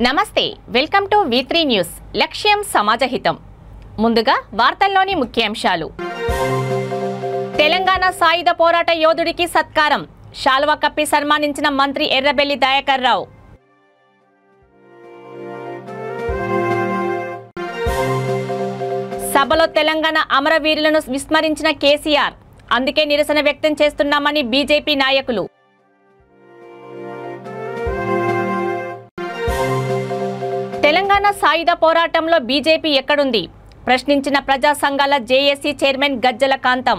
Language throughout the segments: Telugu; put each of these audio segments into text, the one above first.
నమస్తే వెల్కమ్ టు V3 న్యూస్ లక్ష్యం సమాజహితం ముందుగా వార్తల్లోని ముఖ్యాంశాలు తెలంగాణ సాయుధ పోరాట యోధుడికి సత్కారం శాలువా కప్పి సన్మానించిన మంత్రి ఎర్రబెల్లి దయాకర్ రావు సభలో తెలంగాణ అమరవీరులను విస్మరించిన కేసీఆర్ అందుకే నిరసన వ్యక్తం చేస్తున్నామని బీజేపీ నాయకులు తెలంగాణ సాయుధ పోరాటంలో బీజేపీ ఎక్కడుంది ప్రశ్నించిన ప్రజా సంఘాల జేఏసీ చైర్మన్ గజ్జల కాంతం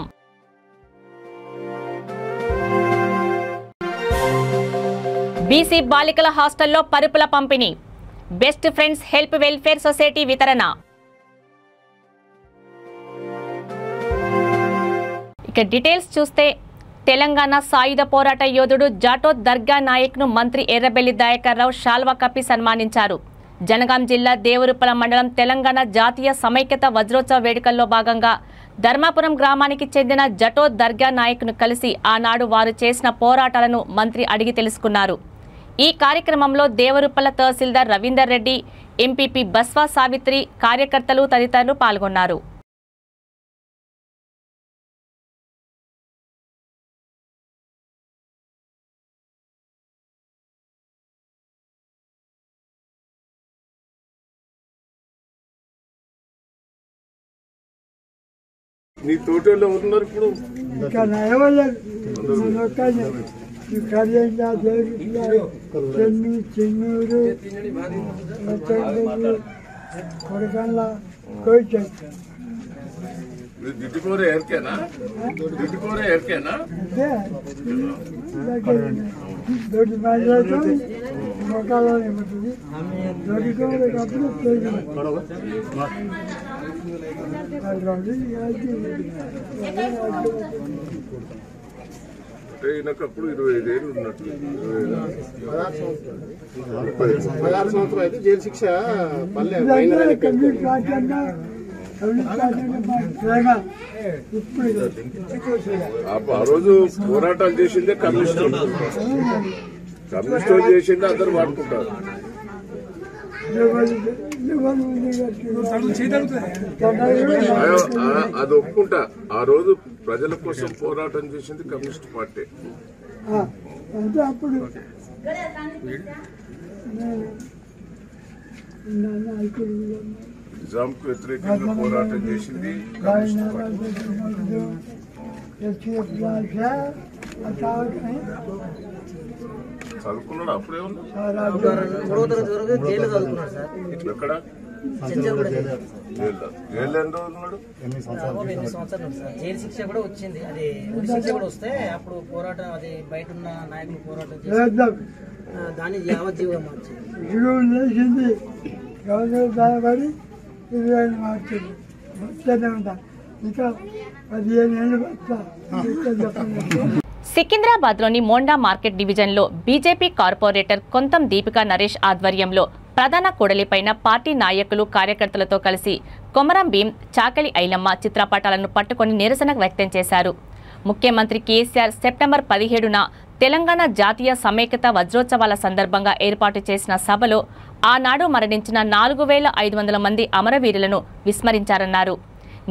బీసీ బాలికల హాస్టల్లో పరుపుల పంపిణీ best friends help welfare society వితరణ ఇక డీటెయిల్స్ చూస్తే తెలంగాణ సాయుధ పోరాట యోధుడు జాటో దర్గా నాయక్ను మంత్రి ఎర్రబెల్లి దయాకర్ రావు శాల్వా కప్పి సన్మానించారు. జనగాం జిల్లా దేవరుప్పల మండలం తెలంగాణ జాతీయ సమైక్యత వజ్రోత్సవ వేడుకల్లో భాగంగా ధర్మాపురం గ్రామానికి చెందిన జటో దర్గా నాయక్ను కలిసి ఆనాడు వారు చేసిన పోరాటాలను మంత్రి అడిగి తెలుసుకున్నారు. ఈ కార్యక్రమంలో దేవరుప్పల తహసీల్దార్ రవీందర్ రెడ్డి, ఎంపీపీ బస్వా సావిత్రి, కార్యకర్తలు తదితరులు పాల్గొన్నారు. నీ తోటలో ఉన్నారు ఇప్పుడు చెన్నూరు దిట్టుకోరే ఎరికేనా దిట్టుకోరే ఎరికేనా దొడ్డి మాట్లాడుతూ మొక్కలోనే ఉంటుంది దొడ్డుకోరే ఈయనకప్పుడు 25 ఏళ్ళు ఉన్నట్టు 16 సంవత్సరం అయితే జైలు శిక్ష ఆ రోజు పోరాటాలు చేసిందే కమ్యూనిస్టు చేసిందే అందరూ వాడుకుంటారు. అది ఒప్పుకుంటా. ఆ రోజు ప్రజల కోసం పోరాటం చేసింది కమ్యూనిస్ట్ పార్టీ. అంటే అప్పుడు నిజాంకు వ్యతిరేకంగా పోరాటం చేసింది కమ్యూనిస్ట్ పార్టీ. చదువుకున్నాడు అప్పుడే ఎక్కడ జైలు ఎన్ని రోజులు ఉన్నాడు? జైలు శిక్ష కూడా వచ్చింది. అది శిక్ష కూడా వస్తే అప్పుడు పోరాటం అది బయట ఉన్న నాయకులు పోరాటం చేసి దాన్ని యావజ్జీవం మార్చింది. మార్చింది ఇంకా 15 ఏళ్ళు. సికింద్రాబాద్లోని మోండా మార్కెట్ డివిజన్లో బీజేపీ కార్పొరేటర్ కొంతం దీపికా నరేష్ ఆధ్వర్యంలో ప్రధాన కూడలిపైన పార్టీ నాయకులు, కార్యకర్తలతో కలిసి కొమరం భీం, చాకలి ఐలమ్మ చిత్రపటాలను పట్టుకొని నిరసన వ్యక్తం చేశారు. ముఖ్యమంత్రి కేసీఆర్ సెప్టెంబర్ 17న తెలంగాణ జాతీయ సమైక్యత వజ్రోత్సవాల సందర్భంగా ఏర్పాటు చేసిన సభలో ఆనాడు మరణించిన 4500 మంది అమరవీరులను విస్మరించారన్నారు.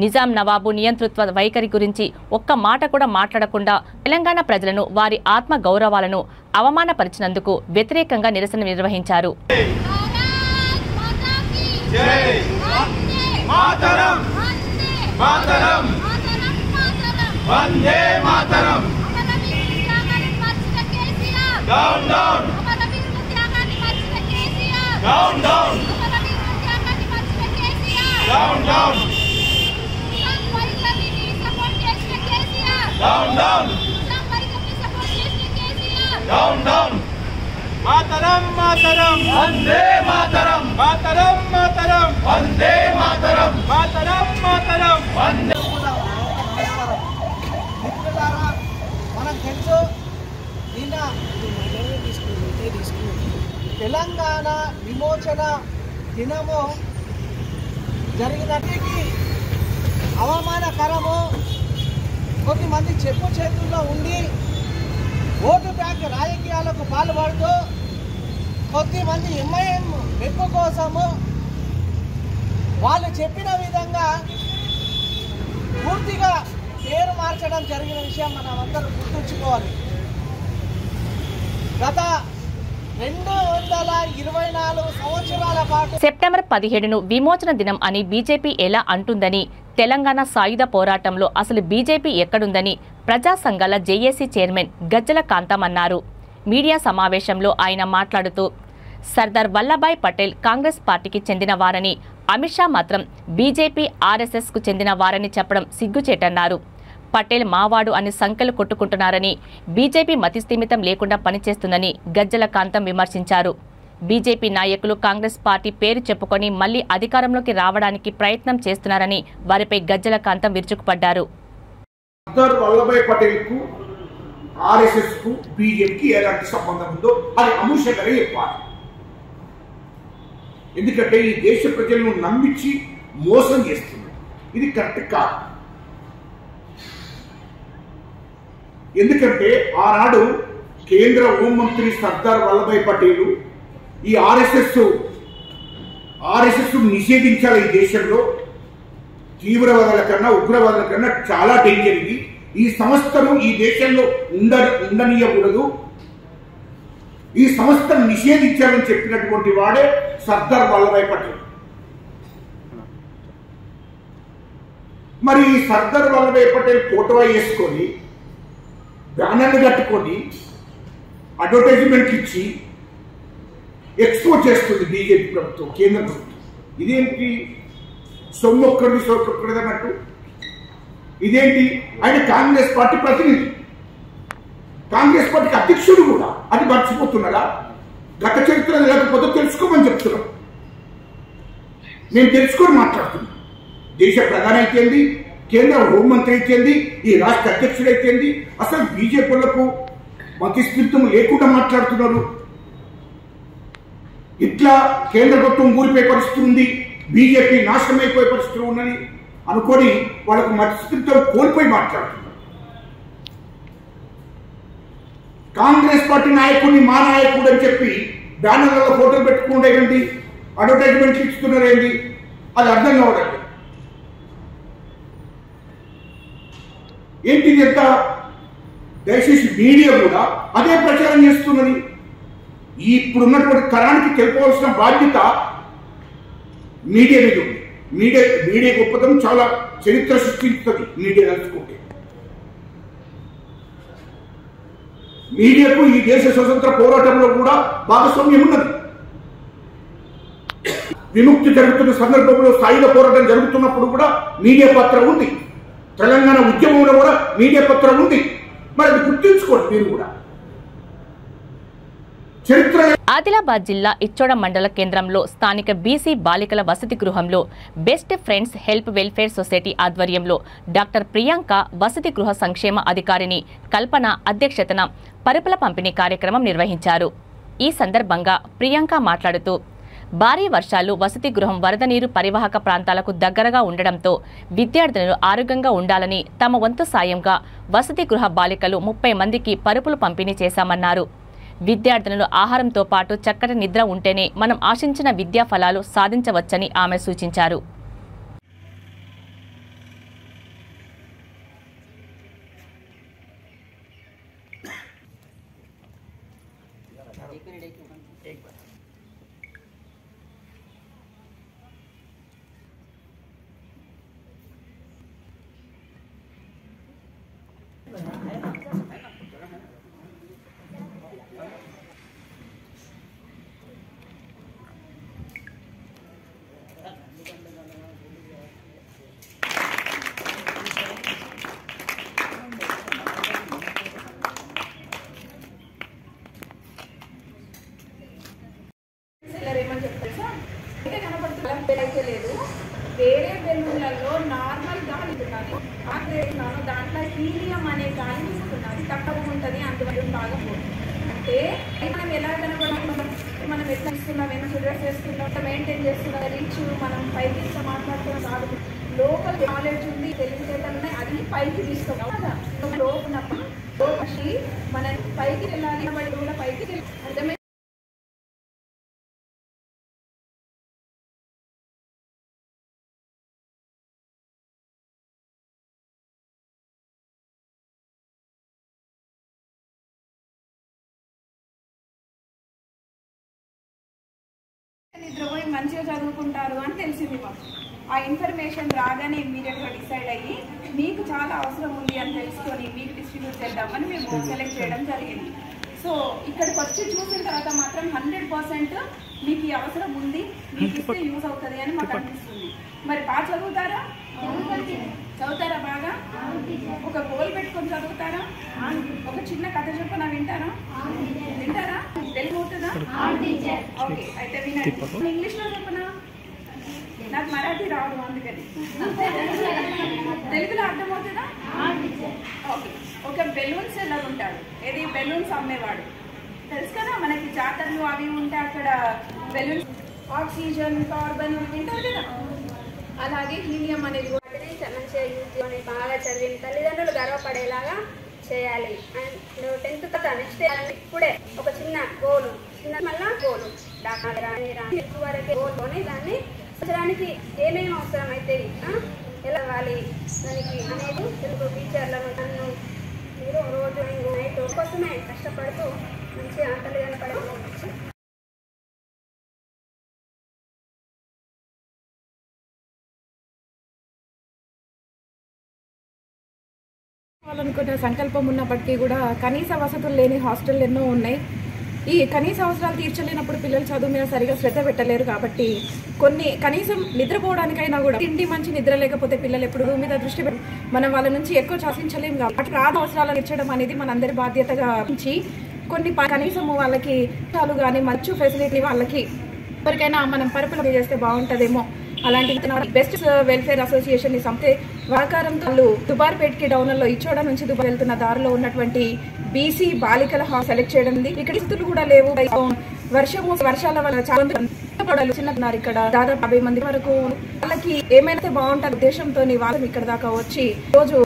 నిజాం నవాబు నియంతృత్వ వైఖరి గురించి ఒక్క మాట కూడా మాట్లాడకుండా తెలంగాణ ప్రజలను, వారి ఆత్మ గౌరవాలను అవమానపరిచినందుకు వ్యతిరేకంగా నిరసన నిర్వహించారు. మాతరం మాతరం వందే మాతరం మాతరం మాతరం వందే మాతరం మాతరం మాతరం వందే. మనకు తెలుసు నిన్న తెలంగాణ విమోచన దినము జరిగినప్పటికీ అవమానకరము. కొద్దిమంది చెప్పు చేతుల్లో ఉండి ఓటు బ్యాంక్ రాజకీయాలకు పాల్పడుతూ కొద్దిమంది ఎంఐఎం ముసుగు కోసము వాళ్ళు చెప్పిన విధంగా పూర్తిగా పేరు మార్చడం జరిగిన విషయం మనం అందరూ గుర్తుంచుకోవాలి. గత 224 సంవత్సరాల పాటు సెప్టెంబర్ 17ను విమోచన దినం అని బీజేపీ ఎలా అంటుందని, తెలంగాణ సాయుధ పోరాటంలో అసలు బీజేపీ ఎక్కడుందని ప్రజా సంఘాల జేఏసీ చైర్మన్ గజ్జల కాంతం అన్నారు. మీడియా సమావేశంలో ఆయన మాట్లాడుతూ సర్దార్ వల్లభాయ్ పటేల్ కాంగ్రెస్ పార్టీకి చెందిన వారని, అమిత్ షా మాత్రం బీజేపీ ఆర్ఎస్ఎస్కు చెందిన వారని చెప్పడం సిగ్గుచేటన్నారు. పటేల్ మావాడు అని సంఖ్యలు కొట్టుకుంటున్నారని, బీజేపీ మతిస్థిమితం లేకుండా పనిచేస్తుందని గజ్జల కాంతం విమర్శించారు. బీజేపీ నాయకులు కాంగ్రెస్ పార్టీ పేరు చెప్పుకొని మళ్లీ అధికారంలోకి రావడానికి ప్రయత్నం చేస్తున్నారని వారిపై గజ్జల కాంతం విరుచుకుపడ్డారు. సర్దార్ వల్లభాయ్ పటేల్ కు ఆర్ఎస్ఎస్ కు బీజేపీకి ఎలాంటి సంబంధం ఉందో అది అమూషంగా చెప్పాలి. ఎందుకంటే ఈ దేశ ప్రజలను నమ్మించి మోసం చేస్తున్నారు. ఇది కరెక్ట్ కాదు. ఎందుకంటే ఆనాడు కేంద్ర హోంమంత్రి సర్దార్ వల్లభాయ్ పటేల్ ఈ ఆర్ఎస్ఎస్ నిషేధించాలి. ఈ దేశంలో తీవ్రవాదుల కన్నా ఉగ్రవాదుల కన్నా చాలా డేంజర్ ఇది. ఈ సంస్థను ఈ దేశంలో ఉండనీయకూడదు, ఈ సంస్థను నిషేధించాలని చెప్పినటువంటి వాడే సర్దార్ వల్లభాయ్ పటేల్. మరి ఈ సర్దార్ వల్లభాయ్ పటేల్ ఫోటో వేసుకొని బ్యానర్లు కట్టుకొని అడ్వర్టైజ్మెంట్లు ఇచ్చి ఎక్స్పోర్ట్ చేస్తుంది బీజేపీ ప్రభుత్వం, కేంద్ర ప్రభుత్వం. ఇదేంటి సొమ్మొక్కడిది సొక్కడిది అన్నట్టు? ఇదేంటి? ఆయన కాంగ్రెస్ పార్టీ ప్రతినిధి, కాంగ్రెస్ పార్టీకి అధ్యక్షుడు కూడా. అది మర్చిపోతున్నారా? గత చరిత్ర లేకపోతే తెలుసుకోమని చెప్తున్నాం. నేను తెలుసుకొని మాట్లాడుతున్నాను. దేశ ప్రధాని అయితేంది, కేంద్ర హోంమంత్రి అయితేంది, ఈ రాష్ట్ర అధ్యక్షుడు అయితేంది, అసలు బీజేపీలకు మతిస్థిమితం లేకుండా మాట్లాడుతున్నారు. ఇట్లా కేంద్ర ప్రభుత్వం ఊరిపోయే పరిస్థితి ఉంది, బీజేపీ నాశనం అయిపోయే పరిస్థితులు ఉన్నది అనుకొని వాళ్ళకు మతిస్థిమితం కోల్పోయి మాట్లాడుతున్నారు. కాంగ్రెస్ పార్టీ నాయకుడిని మా నాయకుడు అని చెప్పి బ్యానర్లలో ఫోటోలు పెట్టుకుండేయండి, అడ్వర్టైజ్మెంట్లు ఇస్తున్నారేంటి? అది అర్థం కావడండి. ఏంటిది? ఎంత దయచేసి మీడియా కూడా అదే ప్రచారం చేస్తున్నది. ఇప్పుడున్నటువంటి తరానికి తెలుపవలసిన బాధ్యత మీడియా మీద ఉంది. మీడియా గొప్పతనం చాలా చరిత్ర సృష్టిస్తుంది. మీడియా తెలుసుకుంటే మీడియాకు ఈ దేశ స్వతంత్ర పోరాటంలో కూడా భాగస్వామ్యం ఉన్నది. విముక్తి జరుగుతున్న సందర్భంలో సాయుధ పోరాటం జరుగుతున్నప్పుడు కూడా మీడియా పాత్ర ఉంది. తెలంగాణ ఉద్యమంలో కూడా మీడియా పాత్ర ఉంది. మరి అది గుర్తుంచుకోండి మీరు కూడా. చరిత్ర. ఆదిలాబాద్ జిల్లా ఇచ్చోడ మండల కేంద్రంలో స్థానిక బీసీ బాలికల వసతి గృహంలో best friends help welfare society ఆధ్వర్యంలో డాక్టర్ ప్రియాంక వసతి గృహ సంక్షేమ అధికారిని కల్పన అధ్యక్షతన పరుపుల పంపిణీ కార్యక్రమం నిర్వహించారు. ఈ సందర్భంగా ప్రియాంక మాట్లాడుతూ భారీ వర్షాలు వసతి గృహం వరద నీరు పరివాహక ప్రాంతాలకు దగ్గరగా ఉండడంతో విద్యార్థులు ఆరోగ్యంగా ఉండాలని తమ వంతు సాయంగా వసతి గృహ బాలికలు 30 మందికి పరుపులు పంపిణీ చేశామన్నారు. విద్యార్థులు ఆహారంతో పాటు చక్కటి నిద్ర ఉంటేనే మనం ఆశించిన విద్యా ఫలాలు సాధించవచ్చని ఆమె సూచించారు. వేరే బెలూన్లలో నార్మల్ గాలి ఇస్తున్నాను, దాంట్లో హీలియం అనే గాలి ఇస్తున్నాను, తక్కువ ఉంటుంది, అందువల్ల బాగా పోతుంది. అంటే మనం ఎలా కనపడుతున్నాం, మనం ఎట్లా ఇస్తున్నాం, ఎంత డ్రెస్ వేస్తున్నాం, మెయింటైన్ చేస్తున్నాం, రీచ్ మనం పైకి మాట్లాడుతున్నాం కాదు. లోపల నాలెడ్జ్ ఉంది, తెలివితేటలు ఉన్నాయి, అది పైకి తీసుకోవాలి కదా. లోపల మనం పైకి వెళ్ళాలి, పైకి అర్థమైంది. నిద్రపోయి మంచిగా చదువుకుంటారు అని తెలిసింది మాకు. ఆ ఇన్ఫర్మేషన్ రాగానే ఇమ్మీడియట్గా డిసైడ్ అయ్యి మీకు చాలా అవసరం ఉంది అని తెలుసుకొని మీకు డిస్ట్రిబ్యూట్ చేద్దామని మేము సెలెక్ట్ చేయడం జరిగింది. సో ఇక్కడికి వచ్చి చూసిన తర్వాత మాత్రం 100% మీకు ఈ అవసరం ఉంది, మీకు ఇస్తే యూజ్ అవుతుంది అని మాకు అనిపిస్తుంది. మరి బాగా చదువుతారా? చదువుతారా బాగా? ఒక గోల్ పెట్టుకొని చదువుతారా? ఒక చిన్న కథ చెప్పనా వింటారా? వింటారా? తెలుగు అవుతుందా? ఓకే, అయితే వినండి. ఇంగ్లీష్లో చెప్పనా? నాకు మరాఠీ రాదు అందుకని. తెలుగులో అర్థమవుతుందా? ఓకే. ఒక బెలూన్స్ ఎలా ఉంటాడు, ఏది బెలూన్స్ అమ్మేవాడు తెలుసు కదా, మనకి జాతరలు అవి ఉంటే అక్కడ బెలూన్స్ ఆక్సిజన్ కార్బన్ వింటారు కదా, అలాగే హీలియం అనేది మంచిగా యూజ్ చేసుకొని బాగా చదివిన తల్లిదండ్రులు గర్వపడేలాగా చేయాలి. అండ్ 10th తర్వాత నెక్స్ట్ ఇప్పుడే ఒక చిన్న గోలు, చిన్న మళ్ళా గోలు వరకే గోల్ని దాన్ని సంవత్సరానికి ఏమేమి అవసరం అయితే ఎలా ఇవ్వాలి దానికి అనేది తెలుగు టీచర్లను నన్ను మీరు రోజు నైట్ కోసమే కష్టపడుతూ మంచిగా తల్లిదండ్రులు అనుకున్న సంకల్పం ఉన్నప్పటికీ కూడా కనీస వసతులు లేని హాస్టల్ ఎన్నో ఉన్నాయి. ఈ కనీస అవసరాలు తీర్చలేనప్పుడు పిల్లలు చదువు మీద సరిగా శ్రద్ధ పెట్టలేరు. కాబట్టి కొన్ని కనీసం నిద్రపోవడానికైనా కూడా తిండి మంచి నిద్ర లేకపోతే పిల్లలు ఎప్పుడు మీద దృష్టి మనం వాళ్ళ నుంచి ఎక్కువ శాసించలేము. కాబట్టి ప్రాథమిక అవసరాలు తీర్చడం అనేది మనందరి బాధ్యతగా ఉంచి కొన్ని కనీసం వాళ్ళకి చాలు కానీ మంచి ఫెసిలిటీ వాళ్ళకి ఎవరికైనా మనం పరుపులు చేస్తే బాగుంటుందేమో. అలాంటి బెస్ట్ వెల్ఫేర్ అసోసియేషన్ ని సంస్థ సహకారంతో దుబార్పేట్కి డౌన్లో ఇచ్చోడ నుంచి దుబాయ్ వెళ్తున్న దారిలో ఉన్నటువంటి బీసీ బాలికల హాల్ సెలెక్ట్ చేయడం. ఇక్కడ స్థితులు కూడా లేవు, వర్షాల వల్ల చాలా చిన్నన్నారు. ఇక్కడ దాదాపు 50 మంది వరకు వాళ్ళకి ఏమైనా బాగుంటుంది ఉద్దేశంతో వాళ్ళు ఇక్కడ దాకా వచ్చి రోజు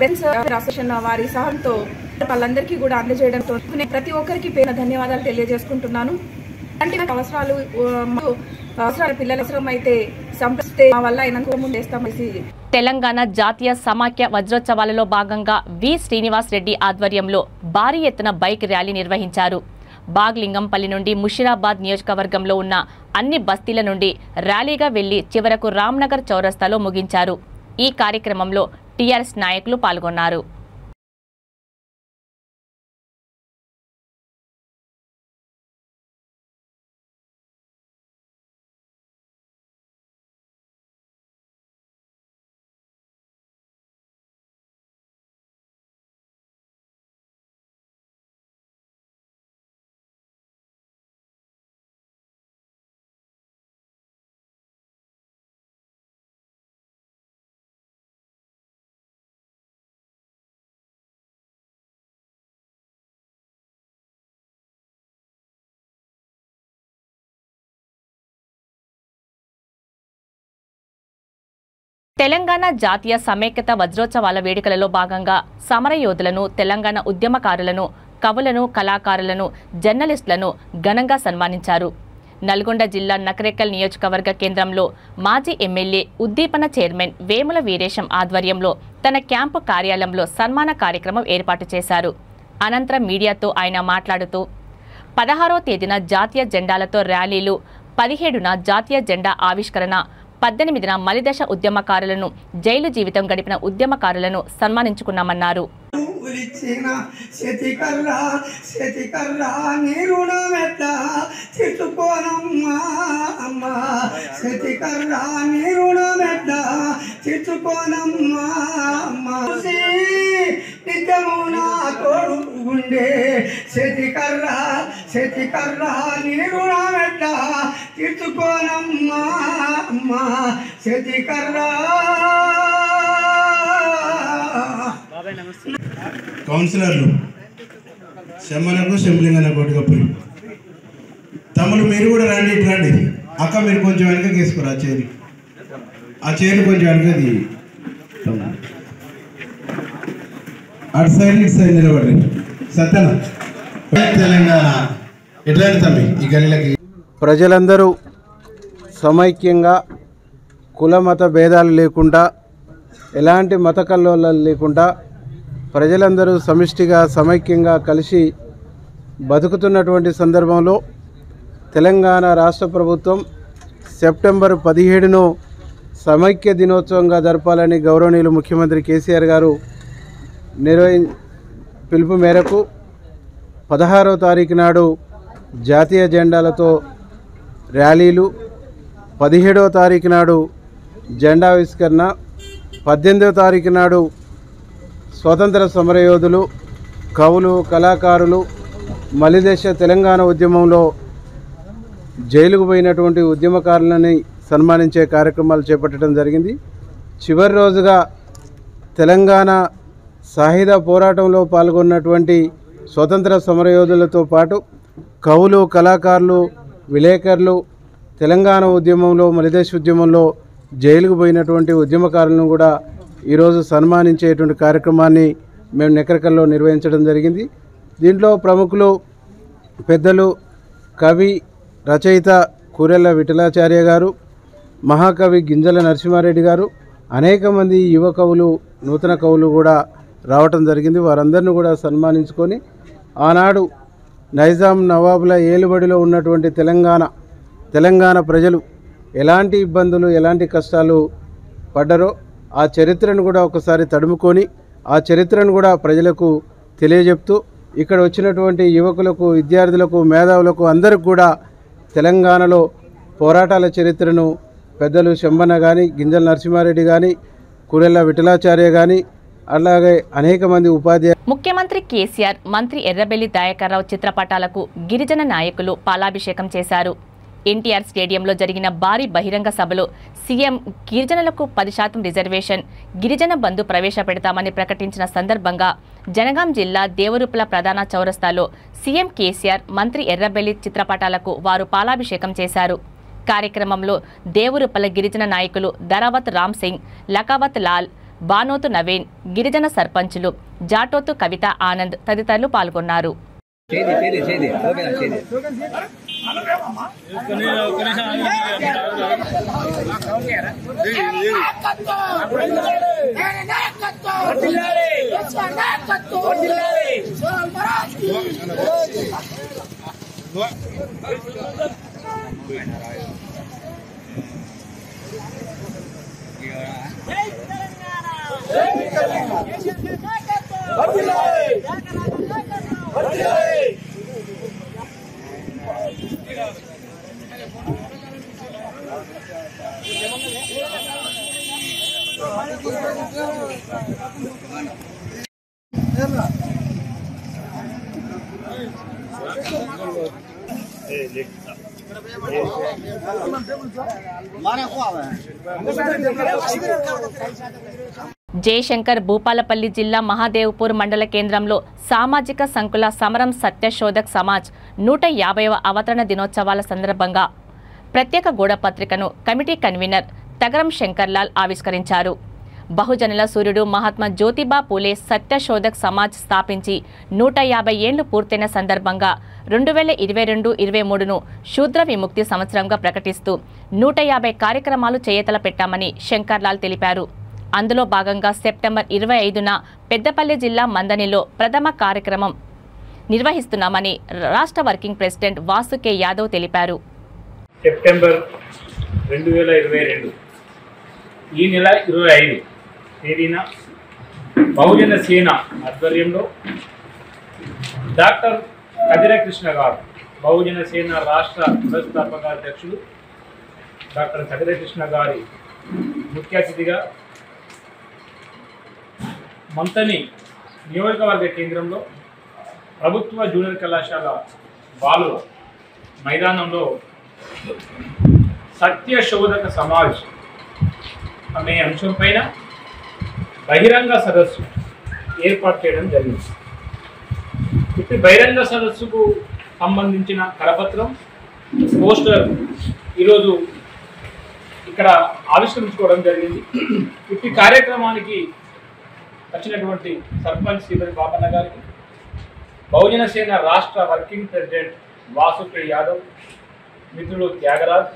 బెన్స్ అసోసియేషన్ వారి సహాయంతో వాళ్ళందరికీ కూడా అందజేయడంతో ప్రతి ఒక్కరికి పేరు ధన్యవాదాలు తెలియజేసుకుంటున్నాను. అంటే అవసరాలు పిల్లల అవసరం అయితే సంప్రదిస్తే మా వల్ల ముందేస్తామని. తెలంగాణ జాతీయ సమాఖ్య వజ్రోత్సవాలలో భాగంగా వి శ్రీనివాస్ రెడ్డి ఆధ్వర్యంలో భారీ ఎత్తున బైక్ ర్యాలీ నిర్వహించారు. బాగ్లింగంపల్లి నుండి ముషిరాబాద్ నియోజకవర్గంలో ఉన్న అన్ని బస్తీల నుండి ర్యాలీగా వెళ్లి చివరకు రామ్నగర్ చౌరస్తాలో ముగించారు. ఈ కార్యక్రమంలో టీఆర్ఎస్ నాయకులు పాల్గొన్నారు. తెలంగాణ జాతీయ సమైక్యత వజ్రోత్సవాల వేడుకలలో భాగంగా సమరయోధులను, తెలంగాణ ఉద్యమకారులను, కవులను, కళాకారులను, జర్నలిస్టులను ఘనంగా సన్మానించారు. నల్గొండ జిల్లా నకరేకల్ నియోజకవర్గ కేంద్రంలో మాజీ ఎమ్మెల్యే ఉద్దీపన చైర్మన్ వేముల వీరేశం ఆధ్వర్యంలో తన క్యాంపు కార్యాలయంలో సన్మాన కార్యక్రమం ఏర్పాటు చేశారు. అనంతరం మీడియాతో ఆయన మాట్లాడుతూ 16వ తేదీన జాతీయ జెండాలతో ర్యాలీలు, 17న జాతీయ జెండా ఆవిష్కరణ, 18న మలిదశ ఉద్యమకారులను, జైలు జీవితం గడిపిన ఉద్యమకారులను సన్మానించుకున్నామన్నారు. గుండె చేతికర్రా చేతికర్రా నీరునా మెట్ట తీర్చుకోనమ్మా అమ్మా చేతికర్రా. కౌన్సిలర్లు శమ్మనకు శంలింగన కొట్టుకప్పుడు తమ్ముడు మీరు కూడా రండి, ఇటు రండి. అక్క మీరు కొంచెం వెనక తీసుకురా, ఆ చైర్ కొంచెం వెనకది అటు సైడ్ ఇటు సైడ్ నిలబడి. సత్యన తెలంగాణ ఎట్లాంటి తమ్మి ఈ గల్లీలకి ప్రజలందరూ సమైక్యంగా కుల మత భేదాలు లేకుండా, ఎలాంటి మత కల్లోలాలు లేకుండా ప్రజలందరూ సమిష్టిగా సమైక్యంగా కలిసి బతుకుతున్నటువంటి సందర్భంలో తెలంగాణ రాష్ట్ర ప్రభుత్వం సెప్టెంబర్ 17ను సమైక్య దినోత్సవంగా జరపాలని గౌరవనీయులు ముఖ్యమంత్రి కేసీఆర్ గారు పిలుపు మేరకు 16వ తారీఖు నాడు జాతీయ జెండాలతో ర్యాలీలు, 17వ తారీఖు నాడు జెండావిష్కరణ, 18వ తారీఖు నాడు స్వతంత్ర సమరయోధులు, కవులు, కళాకారులు, మలిదశ తెలంగాణ ఉద్యమంలో జైలుకు పోయినటువంటి ఉద్యమకారులని సన్మానించే కార్యక్రమాలు చేపట్టడం జరిగింది. చివరి రోజుగా తెలంగాణ సాయుధ పోరాటంలో పాల్గొన్నటువంటి స్వతంత్ర సమరయోధులతో పాటు కవులు, కళాకారులు, విలేకరులు, తెలంగాణ ఉద్యమంలో మలిదశ ఉద్యమంలో జైలుకు పోయినటువంటి ఉద్యమకారులను కూడా ఈరోజు సన్మానించేటువంటి కార్యక్రమాన్ని మేము నెకరకల్లో నిర్వహించడం జరిగింది. దీంట్లో ప్రముఖులు, పెద్దలు, కవి, రచయిత కూరెళ్ల విఠలాచార్య గారు, మహాకవి గింజల నరసింహారెడ్డి గారు, అనేక మంది యువ కవులు, నూతన కవులు కూడా రావటం జరిగింది. వారందరినీ కూడా సన్మానించుకొని ఆనాడు నైజాం నవాబుల ఏలుబడిలో ఉన్నటువంటి తెలంగాణ ప్రజలు ఎలాంటి ఇబ్బందులు, ఎలాంటి కష్టాలు పడ్డారో ఆ చరిత్రను కూడా ఒకసారి తడుముకొని ఆ చరిత్రను కూడా ప్రజలకు తెలియజెప్తూ ఇక్కడ వచ్చినటువంటి యువకులకు, విద్యార్థులకు, మేధావులకు అందరికి కూడా తెలంగాణలో పోరాటాల చరిత్రను పెద్దలు శంబన్న కానీ, గింజల నరసింహారెడ్డి కానీ, కూరెళ్ల విఠలాచార్య కానీ, అలాగే అనేక మంది ఉపాధ్యాయులు. ముఖ్యమంత్రి కేసీఆర్, మంత్రి ఎర్రబెల్లి దయాకర్రావు చిత్రపటాలకు గిరిజన నాయకులు పాలాభిషేకం చేశారు. ఎన్టీఆర్ స్టేడియంలో జరిగిన భారీ బహిరంగ సభలో సీఎం గిరిజనులకు 10% రిజర్వేషన్, గిరిజన బంధు ప్రవేశపెడతామని ప్రకటించిన సందర్భంగా జనగాం జిల్లా దేవరూపల ప్రధాన చౌరస్తాలో సీఎం కేసీఆర్, మంత్రి ఎర్రబెల్లి చిత్రపటాలకు వారు పాలాభిషేకం చేశారు. కార్యక్రమంలో దేవరూపల గిరిజన నాయకులు ధరావత్ రామ్ సింగ్, లకావత్ లాల్, బానోతు నవీన్, గిరిజన సర్పంచులు జాటోతు కవిత ఆనంద్ తదితరులు పాల్గొన్నారు. జయశంకర్ భూపాలపల్లి జిల్లా మహాదేవ్పూర్ మండల కేంద్రంలో సామాజిక సంకుల సమరం సత్యశోధక్ సమాజ్ 150వ అవతరణ దినోత్సవాల సందర్భంగా ప్రత్యేక గోడపత్రికను కమిటీ కన్వీనర్ తగరం శంకర్లాల్ ఆవిష్కరించారు. బహుజనుల సూర్యుడు మహాత్మా జ్యోతిబా పూలే సత్యశోధక్ సమాజ్ స్థాపించి 150 ఏళ్లు పూర్తయిన సందర్భంగా 2022-23ను శూద్ర విముక్తి సంవత్సరంగా ప్రకటిస్తూ 150 కార్యక్రమాలు చేయతల పెట్టామని శంకర్లాల్ తెలిపారు. అందులో భాగంగా సెప్టెంబర్ 25న పెద్దపల్లి జిల్లా మందనిలో ప్రథమ కార్యక్రమం నిర్వహిస్తున్నామని రాష్ట్ర working president Vasu K Yadav తెలిపారు. సెప్టెంబర్ 2022 ఈ నెల 25 తేదీన బహుజన సేన ఆధ్వర్యంలో డాక్టర్ కదిర కృష్ణ గారు, బహుజన సేన రాష్ట్ర వ్యవస్థాపక అధ్యక్షులు డాక్టర్ కదిర కృష్ణ గారి ముఖ్య అతిథిగా మంతని నియోజకవర్గ కేంద్రంలో ప్రభుత్వ జూనియర్ కళాశాల బాలుర మైదానంలో సత్యశోధక సమాజ్ అనే అంశం పైన బహిరంగ సదస్సు ఏర్పాటు చేయడం జరిగింది. ఇప్పుడు బహిరంగ సదస్సుకు సంబంధించిన కరపత్రం, పోస్టర్ ఈరోజు ఇక్కడ ఆవిష్కరించుకోవడం జరిగింది. ఇట్టి కార్యక్రమానికి వచ్చినటువంటి సర్పంచ్ శ్రీమతి బాపన్న గారికి, బహుజన సేన రాష్ట్ర working president Vasu K Yadav, మిత్రులు త్యాగరాజ్,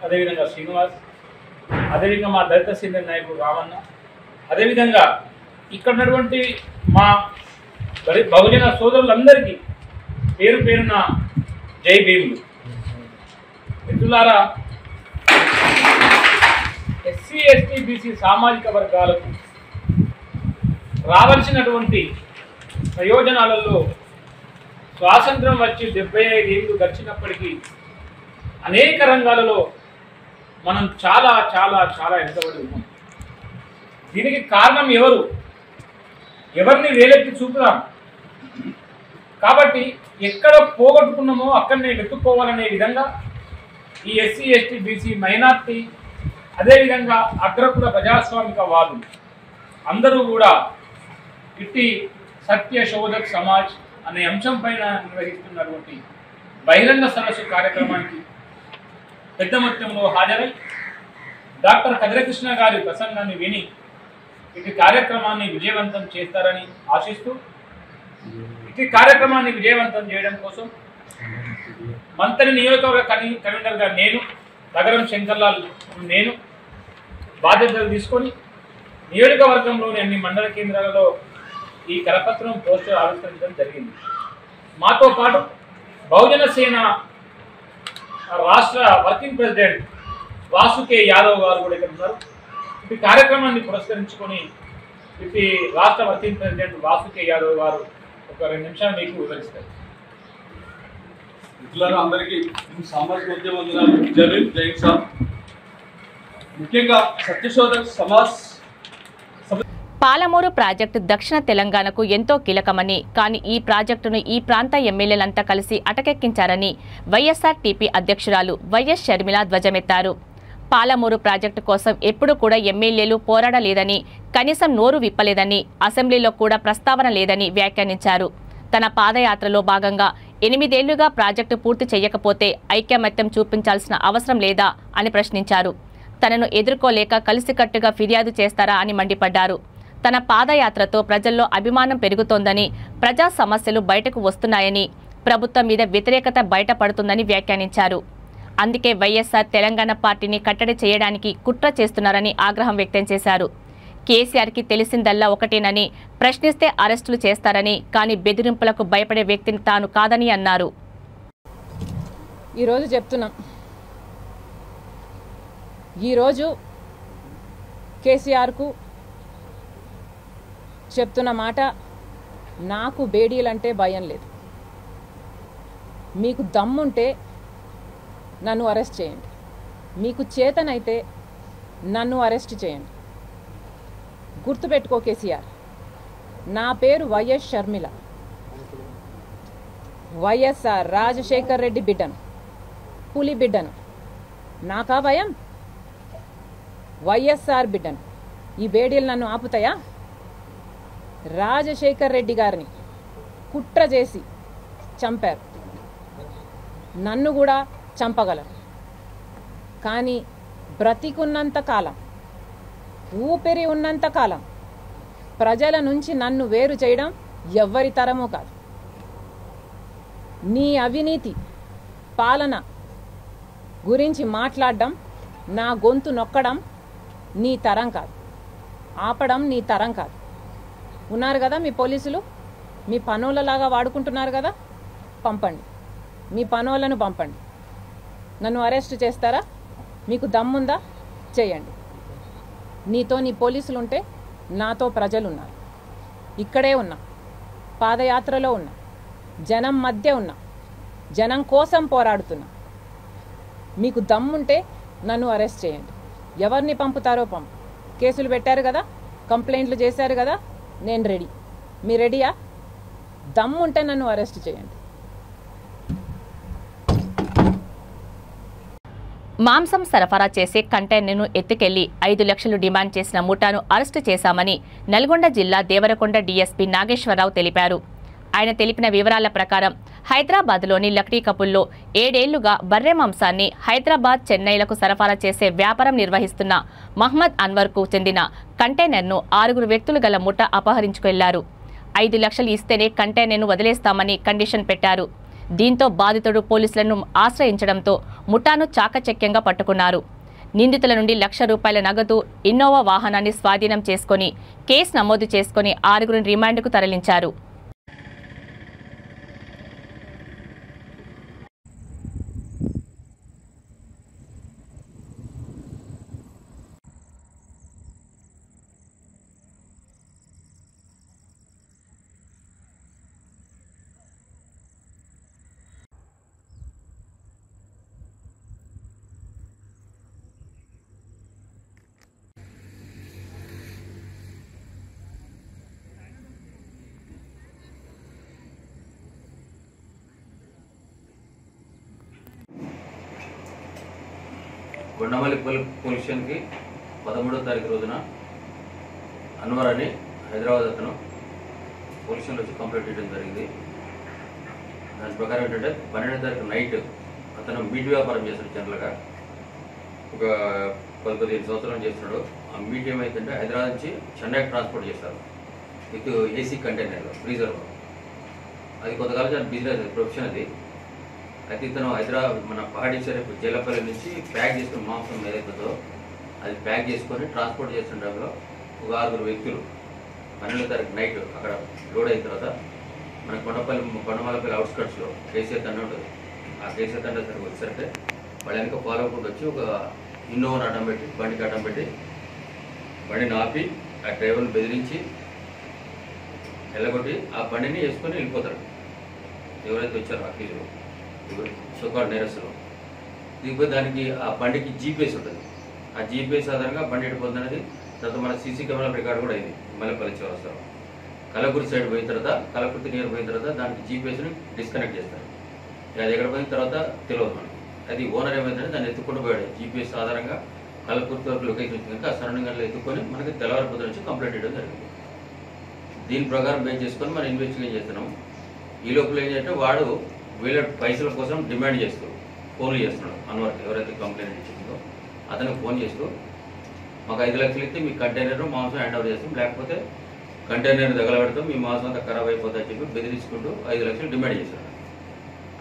అదేవిధంగా శ్రీనివాస్, అదేవిధంగా మా దళిత సీనియర్ నాయకుడు రామన్న, అదేవిధంగా ఇక్కడ ఉన్నటువంటి మా బహుజన సోదరులందరికీ పేరు పేరున జై భీములు. మిత్రులారా, ఎస్సీ ఎస్టీ బీసీ సామాజిక వర్గాలకు రావాల్సినటువంటి ప్రయోజనాలలో స్వాతంత్రం వచ్చి 75 ఏళ్ళు గడిచినప్పటికీ అనేక రంగాలలో మనం చాలా చాలా చాలా వెనుకబడి ఉన్నాం. దీనికి కారణం ఎవరు? ఎవరిని వేలెత్తి చూపుదాం. కాబట్టి ఎక్కడ పోగొట్టుకున్నామో అక్కడనే వెతుక్కోవాలనే విధంగా ఈ ఎస్సీ ఎస్టీ బీసీ మైనార్టీ అదేవిధంగా అగ్రకుల ప్రజాస్వామిక వాదులు అందరూ కూడా ఇట్టి సత్య శోధక్ సమాజ్ అనే అంశం పైన నిర్వహిస్తున్నటువంటి బహిరంగ సదస్సు కార్యక్రమానికి పెద్ద మొత్తంలో హాజరై డాక్టర్ కదిరకృష్ణ గారి ప్రసంగాన్ని విని ఇటు కార్యక్రమాన్ని విజయవంతం చేస్తారని ఆశిస్తూ ఇటు కార్యక్రమాన్ని విజయవంతం చేయడం కోసం మంత్రి నియోజకవర్గ కన్వీనర్గా నేను నగరం శంకర్లాల్ నేను బాధ్యతలు తీసుకొని నియోజకవర్గంలోని అన్ని మండల కేంద్రాలలో ఈ కరపత్రం పోస్టర్ ఆవిష్కరించడం జరిగింది. మాతో పాటు బహుజన సేన రాష్ట్ర వర్కింగ్ ప్రెసిడెంట్ వాసుకే యాదవ్ గారు కూడా ఇక్కడ ఉన్నారు. ఈ కార్యక్రమాన్ని పురస్కరించుకొని ఇది రాష్ట్ర వర్కింగ్ ప్రెసిడెంట్ వాసుకే యాదవ్ గారు ఒక 2 నిమిషాలు మీకు వివరిస్తారు. మిత్రులారా, అందరికీ సామాజిక ఉద్యమం జై సార్. ముఖ్యంగా సత్యశోధక్ సమాజ్ పాలమూరు ప్రాజెక్టు దక్షిణ తెలంగాణకు ఎంతో కీలకమని, కానీ ఈ ప్రాజెక్టును ఈ ప్రాంత ఎమ్మెల్యేలంతా కలిసి అటకెక్కించారని వైఎస్ఆర్టీపీ అధ్యక్షురాలు వైఎస్ షర్మిల ధ్వజమెత్తారు. పాలమూరు ప్రాజెక్టు కోసం ఎప్పుడు కూడా ఎమ్మెల్యేలు పోరాడలేదని, కనీసం నోరు విప్పలేదని, అసెంబ్లీలో కూడా ప్రస్తావన లేదని వ్యాఖ్యానించారు. తన పాదయాత్రలో భాగంగా 8 ఏళ్లుగా ప్రాజెక్టు పూర్తి చేయకపోతే ఐకమత్యం చూపించాల్సిన అవసరం లేదా అని ప్రశ్నించారు. తనను ఎదుర్కోలేక కలిసికట్టుగా ఫిర్యాదు చేస్తారా అని మండిపడ్డారు. తన పాదయాత్రతో ప్రజల్లో అభిమానం పెరుగుతోందని, ప్రజా సమస్యలు బయటకు వస్తున్నాయని, ప్రభుత్వం మీద వ్యతిరేకత బయటపడుతుందని వ్యాఖ్యానించారు. అందుకే వైఎస్ఆర్ తెలంగాణ పార్టీని కట్టడి చేయడానికి కుట్ర చేస్తున్నారని ఆగ్రహం వ్యక్తం చేశారు. కేసీఆర్కి తెలిసిందల్లా ఒకటేనని, ప్రశ్నిస్తే అరెస్టులు చేస్తారని, కానీ బెదిరింపులకు భయపడే వ్యక్తిని తాను కాదని అన్నారు. ఈరోజు చెప్తున్నాం, ఈరోజు కేసీఆర్కు చెప్తున్న మాట, నాకు బేడీలంటే భయం లేదు. మీకు దమ్ముంటే నన్ను అరెస్ట్ చేయండి, మీకు చేతనైతే నన్ను అరెస్ట్ చేయండి. గుర్తుపెట్టుకో కేసీఆర్, నా పేరు వైఎస్ షర్మిల, వైఎస్ఆర్ రాజశేఖర్ రెడ్డి బిడ్డను, పులి బిడ్డను. నాకా భయం? వైఎస్ఆర్ బిడ్డను. ఈ బేడీలు నన్ను ఆపుతాయా? రాజశేఖర్ రెడ్డి గారిని కుట్ర చేసి చంపారు, నన్ను కూడా చంపగలరు. కానీ బ్రతికున్నంత కాలం, ఊపిరి ఉన్నంత కాలం ప్రజల నుంచి నన్ను వేరు చేయడం ఎవ్వరి తరమూ కాదు. నీ అవినీతి పాలన గురించి మాట్లాడడం, నా గొంతు నొక్కడం నీ తరం కాదు, ఆపడం నీ తరం కాదు. ఉన్నారు కదా మీ పోలీసులు, మీ పనోళ్ళలాగా వాడుకుంటున్నారు కదా, పంపండి, మీ పనోళ్ళను పంపండి. నన్ను అరెస్ట్ చేస్తారా? మీకు దమ్ముందా? చేయండి. నీతో నీ పోలీసులు ఉంటే నాతో ప్రజలు ఉన్నారు. ఇక్కడే ఉన్నా, పాదయాత్రలో ఉన్నా, జనం మధ్య ఉన్నా, జనం కోసం పోరాడుతున్నా. మీకు దమ్ముంటే నన్ను అరెస్ట్ చేయండి. ఎవరిని పంపుతారో పంపు. కేసులు పెట్టారు కదా, కంప్లైంట్లు చేశారు కదా, నేను రెడీ. మీ రెడీయా? దమ్ముంటే నన్ను అరెస్ట్ చేయండి. మాంసం సరఫరా చేసే కంటైనర్ను ఎత్తుకెళ్లి 5 లక్షలు డిమాండ్ చేసిన ముఠాను అరెస్టు చేశామని నల్గొండ జిల్లా దేవరకొండ డీఎస్పీ నాగేశ్వరరావు తెలిపారు. ఆయన తెలిపిన వివరాల ప్రకారం హైదరాబాద్లోని లక్డీ కపుల్లో 7 ఏళ్లుగా బర్రె మాంసాన్ని హైదరాబాద్, చెన్నైలకు సరఫరా చేసే వ్యాపారం నిర్వహిస్తున్న మహ్మద్ అన్వర్కు చెందిన కంటైనర్ను 6 వ్యక్తులు గల ముఠ అపహరించుకెళ్లారు. 5 లక్షలు ఇస్తేనే కంటైనర్ను వదిలేస్తామని కండిషన్ పెట్టారు. దీంతో బాధితుడు పోలీసులను ఆశ్రయించడంతో ముఠాను చాకచక్యంగా పట్టుకున్నారు. నిందితుల నుండి ₹1,00,000 నగదు, ఇన్నోవా వాహనాన్ని స్వాధీనం చేసుకుని కేసు నమోదు చేసుకుని 6 రిమాండ్కు తరలించారు. కొండమల్లి పోలీస్ స్టేషన్కి 13వ తారీఖు రోజున అన్వర్ అని హైదరాబాద్ అతను పోలీస్ స్టేషన్లో వచ్చి కంప్లైంట్ చేయడం జరిగింది. దాని ప్రకారం ఏంటంటే 12వ తారీఖు నైట్ అతను మీట్ వ్యాపారం చేస్తాడు. జనరల్గా ఒక 10-15 సంవత్సరాలు చేస్తున్నాడు. ఆ మీట్ ఏమైందంటే హైదరాబాద్ నుంచి చెన్నైకి ట్రాన్స్పోర్ట్ చేస్తారు విత్ ఏసీ కంటైనర్లో, ఫ్రీజర్లో. అది కొంతకాలం బిజినెస్ ప్రొఫెషన్ అది. అయితే ఇతను హైదరాబాద్ మన పహాడీ షరీఫ్ జైలపల్లి నుంచి ప్యాక్ చేసుకుని మాంసం ఏదైతుందో అది ప్యాక్ చేసుకొని ట్రాన్స్పోర్ట్ చేస్తున్న టైంలో ఒక 6 వ్యక్తులు 12వ తారీఖు నైట్ అక్కడ లోడ్ అయిన తర్వాత మన కొండమల్లపల్లి అవుట్స్కట్స్లో కేసీఆర్ తండ ఉంటుంది. ఆ కేసీఆర్ తండ దగ్గరకు వచ్చేసరికి వాళ్ళ వెనక ఫాలో అవ్వకుండా వచ్చి ఒక ఇన్నోవాని అడ్డం పెట్టి బండికి అడ్డం పెట్టి బండిని ఆపి ఆ డ్రైవర్ని బెదిరించి వెళ్ళగొట్టి ఆ బండిని వేసుకొని వెళ్ళిపోతారు. ఎవరైతే వచ్చారో ఆ కేసులో సోకాల్ నేరస్తులు దిగిపోయి దానికి ఆ బండికి జీపీఎస్ ఉంటుంది. ఆ జీపీఎస్ ఆధారంగా బండి ఎడిపోతుంది అనేది తర్వాత మన సీసీ కెమెరా రికార్డు కూడా అయింది. మల్లెపల్లి చౌరస్తాలో కలకుర్తి సైడ్ పోయిన తర్వాత కలకుర్తి నియర్ పోయిన తర్వాత దానికి జీపీఎస్ని డిస్కనెక్ట్ చేస్తారు. అది ఎక్కడ పోయిన తర్వాత తెలియదు మనకి. అది ఓనర్ ఏమైందంటే దాన్ని ఎత్తుకుంటూ పోయాడు. జీపీఎస్ ఆధారంగా కలకుర్తి వరకు లొకేషన్ వచ్చింది కనుక ఆ సరౌండింగ్ ఎత్తుకొని మనకి తెల్లవారిపోతే నుంచి కంప్లైంట్ చేయడం జరిగింది. దీని ప్రకారం బేస్ చేసుకొని మనం ఇన్వెస్టిగేట్ చేస్తున్నాం. ఈ లోపల ఏంటంటే వాడు వీళ్ళ పైసల కోసం డిమాండ్ చేస్తూ ఫోన్లు చేస్తున్నాడు. అన్వర్కి ఎవరైతే కంప్లైంట్ ఇచ్చిందో అతనికి ఫోన్ చేస్తూ మాకు 5 లక్షలు ఇస్తే మీ కంటైనర్ మాంసం హ్యాండ్ ఓవర్ చేస్తాం, లేకపోతే కంటైనర్ తగలబెడతాం, మీ మాంసం అంతా ఖరాబ్ అయిపోతుందని చెప్పి బెదిరించుకుంటూ 5 లక్షలు డిమాండ్ చేశాడు.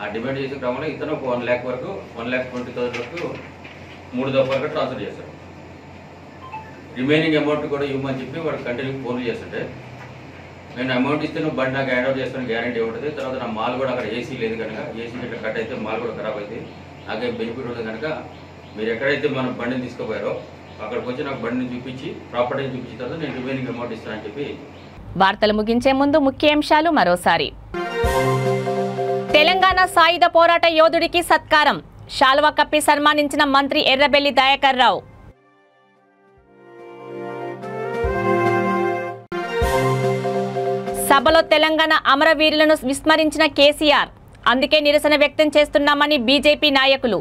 ఆ డిమాండ్ చేసే క్రమంలో ఇతను ఒక 1 lakh వరకు 1,20,000 వరకు 3 దఫాలుగా ట్రాన్స్ఫర్ చేశాడు. రిమైనింగ్ అమౌంట్ కూడా ఇవ్వమని చెప్పి వాడు కంటిన్యూ ఫోన్లు చేస్తుంటే నేను అమౌంట్ ఇస్తే నువ్వు బండి నాకు హ్యాండ్ ఓవర్ చేస్తాను గ్యారంటీ ఉంటుంది. తర్వాత నా మాల్ కూడా అక్కడ ఏసీ లేదు కనుక ఏసీ ఇట్లా కట్ అయితే మాల్ కూడా ఖరాబ్ అవుతుంది, నాకేం బెనిఫిట్ ఉంటుంది కనుక మీరు ఎక్కడైతే మనం బండిని తీసుకుపోయారో అక్కడికి వచ్చి నాకు బండిని చూపించి ప్రాపర్టీని చూపించిన తర్వాత నేను రిమైనింగ్ అమౌంట్ ఇస్తానని చెప్పి. వార్తలు ముగించే ముందు ముఖ్యాంశాలు మరోసారి. తెలంగాణ సాయుధ పోరాట యోధుడికి సత్కారం, శాలువా కప్పి సన్మానించిన మంత్రి ఎర్రబెల్లి దయాకర్ రావు. సభలో తెలంగాణ అమరవీరులను విస్మరించిన కేసీఆర్, అందుకే నిరసన వ్యక్తం చేస్తున్నామని బీజేపీ నాయకులు.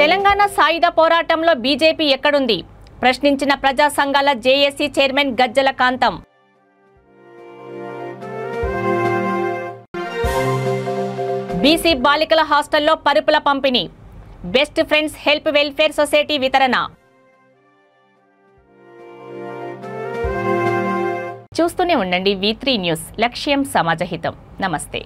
తెలంగాణ సాయుధ పోరాటంలో బీజేపీ ఎక్కడుంది ప్రశ్నించిన ప్రజా సంఘాల జేఏసీ చైర్మన్ గజ్జల కాంతం. బీసీ బాలికల హాస్టల్లో పరుపుల పంపిణీ, best friends help welfare society వితరణ. చూస్తూనే ఉండండి V3 న్యూస్, లక్ష్యం సమాజహితం. నమస్తే.